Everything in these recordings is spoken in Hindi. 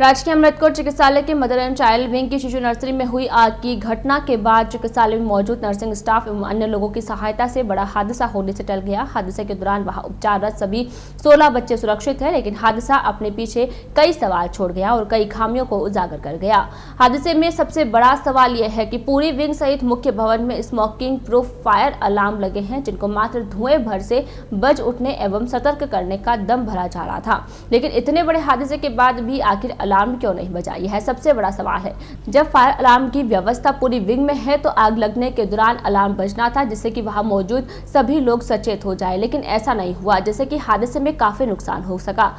राजकीय अमृतकोट चिकित्सालय के मदर एंड चाइल्ड विंग की शिशु नर्सरी में हुई आग की घटना के बाद चिकित्सालय में मौजूद नर्सिंग स्टाफ एवं अन्य लोगों की सहायता से बड़ा हादसा होने से टल गया। हादसे के दौरान वहां उपचाररत सभी 16 बच्चे सुरक्षित हैं, लेकिन हादसा अपने पीछे कई सवाल छोड़ गया और कई खामियों को उजागर कर गया। हादसे में सबसे बड़ा सवाल यह है कि पूरी विंग सहित मुख्य भवन में स्मोकिंग प्रूफ फायर अलार्म लगे हैं, जिनको मात्र धुएं भर से बज उठने एवं सतर्क करने का दम भरा जा रहा था। लेकिन इतने बड़े हादसे के बाद भी आखिर अलार्म क्यों नहीं बजा, यह सबसे बड़ा सवाल है। जब फायर अलार्म की व्यवस्था पूरी विंग में है तो आग लगने के दौरान अलार्म बजना था, जिससे कि वहां मौजूद सभी लोग सचेत हो जाए, लेकिन ऐसा नहीं हुआ, जिससे कि हादसे में काफी नुकसान हो सका।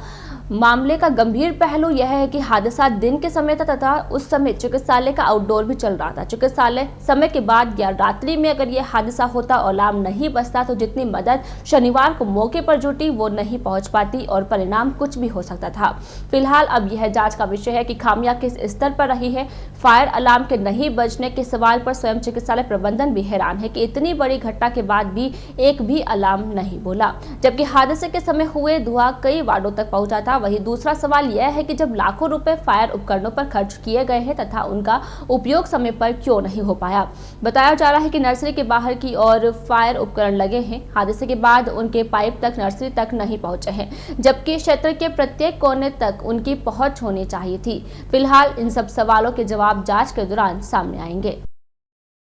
मामले का गंभीर पहलू यह है कि हादसा दिन के समय था तथा उस समय चिकित्सालय का आउटडोर भी चल रहा था। चिकित्सालय समय के बाद या रात्रि में अगर यह हादसा होता और अलार्म नहीं बजता तो जितनी मदद शनिवार को मौके पर जुटी वो नहीं पहुंच पाती और परिणाम कुछ भी हो सकता था। फिलहाल अब यह जांच का विषय है कि खामियां किस स्तर पर रही है। फायर अलार्म के नहीं बजने के सवाल पर स्वयं चिकित्सालय प्रबंधन भी हैरान है कि इतनी बड़ी घटना के बाद भी एक भी अलार्म नहीं बोला, जबकि हादसे के समय हुए धुआं कई वार्डों तक पहुंचा था। वही दूसरा सवाल यह है कि जब लाखों रुपए फायर उपकरणों पर खर्च किए गए हैं तथा उनका उपयोग समय पर क्यों नहीं हो पाया। बताया जा रहा है कि नर्सरी के बाहर की ओर फायर उपकरण लगे हैं, हादसे के बाद उनके पाइप तक नर्सरी तक नहीं पहुंचे हैं, जबकि क्षेत्र के प्रत्येक कोने तक उनकी पहुंच होनी चाहिए थी। फिलहाल इन सब सवालों के जवाब जांच के दौरान सामने आएंगे।